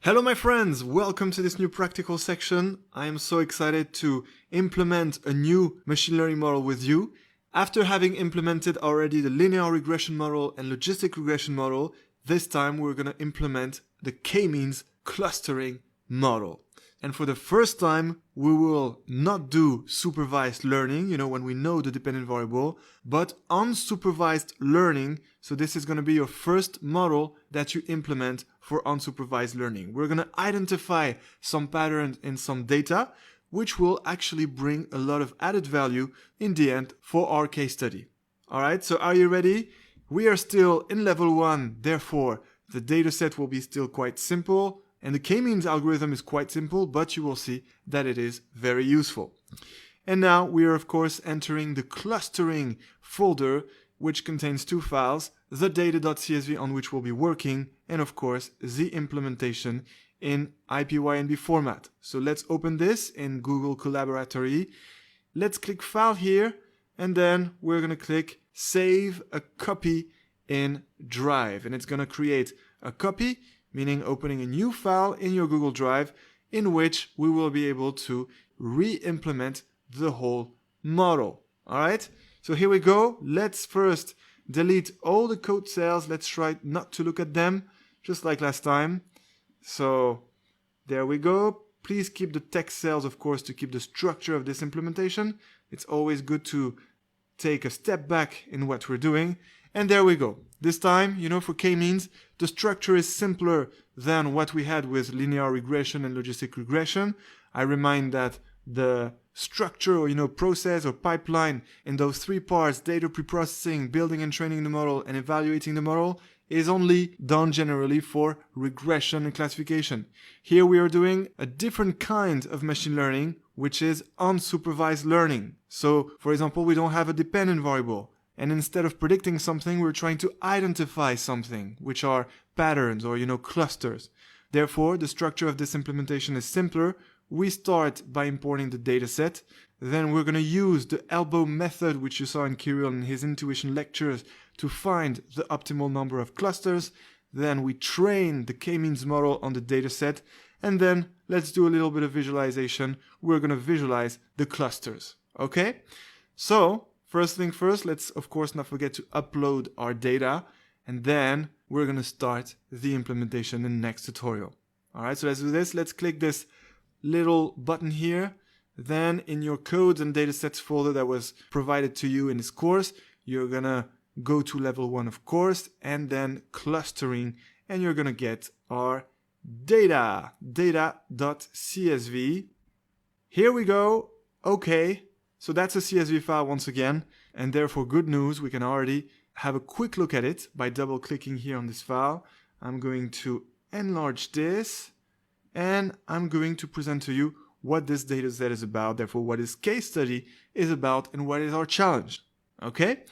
Hello my friends, welcome to this new practical section. I am so excited to implement a new machine learning model with you. After having implemented already the linear regression model and logistic regression model, this time we're going to implement the k-means clustering model. And for the first time, we will not do supervised learning, when we know the dependent variable, but unsupervised learning. So this is going to be your first model that you implement for unsupervised learning. We're going to identify some patterns in some data, which will actually bring a lot of added value in the end for our case study. All right, so are you ready? We are still in level 1, therefore the data set will be still quite simple. And the k-means algorithm is quite simple, but you will see that it is very useful. And now we are of course entering the clustering folder, which contains two files, the data.csv on which we'll be working, and of course the implementation in IPYNB format. So let's open this in Google Colaboratory. Let's click File here, and then we're going to click Save a Copy in Drive. And it's going to create a copy, meaning opening a new file in your Google Drive in which we will be able to re-implement the whole model. All right, so here we go. Let's first delete all the code cells. Let's try not to look at them, just like last time. So there we go. Please keep the text cells, of course, to keep the structure of this implementation. It's always good to take a step back in what we're doing. And there we go. This time, for k-means, the structure is simpler than what we had with linear regression and logistic regression. I remind that the structure or process or pipeline in those three parts, data preprocessing, building and training the model, and evaluating the model, is only done generally for regression and classification. Here we are doing a different kind of machine learning, which is unsupervised learning. So, for example, we don't have a dependent variable. And instead of predicting something, we're trying to identify something, which are patterns or, clusters. Therefore, the structure of this implementation is simpler. We start by importing the dataset. Then we're going to use the elbow method, which you saw in Kirill in his intuition lectures, to find the optimal number of clusters. Then we train the k-means model on the dataset. And then let's do a little bit of visualization. We're going to visualize the clusters. Okay? So, first thing first, let's of course not forget to upload our data, and then we're going to start the implementation in the next tutorial. All right, so let's do this. Let's click this little button here. Then in your codes and datasets folder that was provided to you in this course, you're going to go to level 1, of course, and then clustering, and you're going to get our data.csv. Here we go. Okay. So that's a CSV file once again, and therefore good news, we can already have a quick look at it by double clicking here on this file. I'm going to enlarge this, and I'm going to present to you what this data set is about, therefore what this case study is about, and what is our challenge. Okay,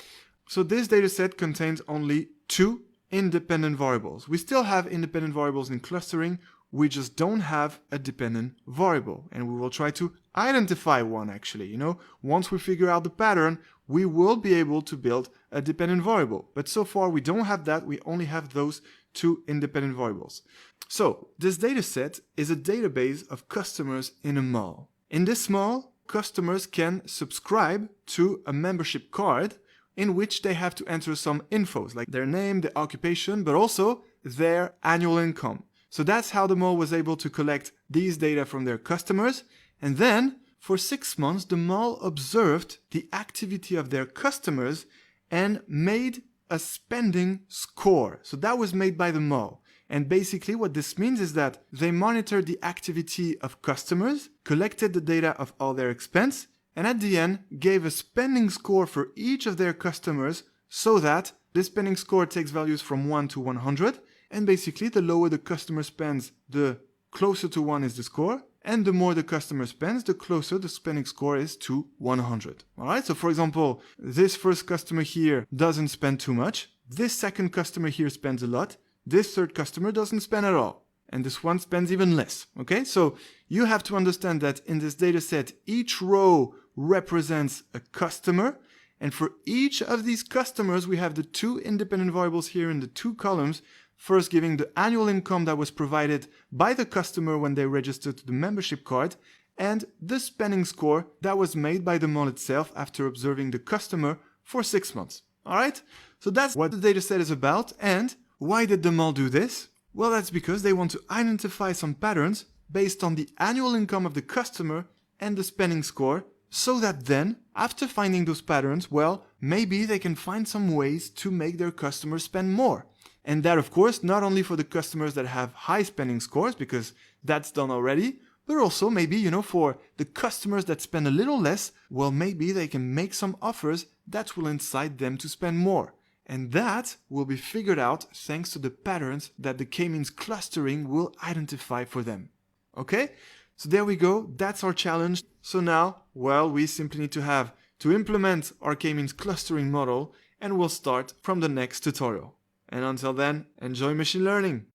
so this data set contains only two independent variables. We still have independent variables in clustering, we just don't have a dependent variable, and we will try to identify one actually. Once we figure out the pattern, we will be able to build a dependent variable. But so far we don't have that, we only have those two independent variables. So this data set is a database of customers in a mall. In this mall, customers can subscribe to a membership card in which they have to enter some infos like their name, their occupation, but also their annual income. So that's how the mall was able to collect these data from their customers. And then for 6 months, the mall observed the activity of their customers and made a spending score. So that was made by the mall. And basically what this means is that they monitored the activity of customers, collected the data of all their expense, and at the end gave a spending score for each of their customers so that this spending score takes values from 1 to 100. And basically, the lower the customer spends, the closer to 1 is the score. And the more the customer spends, the closer the spending score is to 100. All right, so for example, this first customer here doesn't spend too much. This second customer here spends a lot. This third customer doesn't spend at all. And this one spends even less. Okay, so you have to understand that in this data set, each row represents a customer. And for each of these customers, we have the two independent variables here in the two columns first giving the annual income that was provided by the customer when they registered to the membership card, and the spending score that was made by the mall itself after observing the customer for 6 months. Alright? So that's what the dataset is about. And why did the mall do this? Well, that's because they want to identify some patterns based on the annual income of the customer and the spending score, so that then, after finding those patterns, well, maybe they can find some ways to make their customers spend more. And that, of course, not only for the customers that have high spending scores, because that's done already, but also maybe, for the customers that spend a little less, well, maybe they can make some offers that will incite them to spend more. And that will be figured out thanks to the patterns that the K-means clustering will identify for them. Okay? So there we go, that's our challenge. So now, well, we simply need to implement our K-means clustering model, and we'll start from the next tutorial. And until then, enjoy machine learning!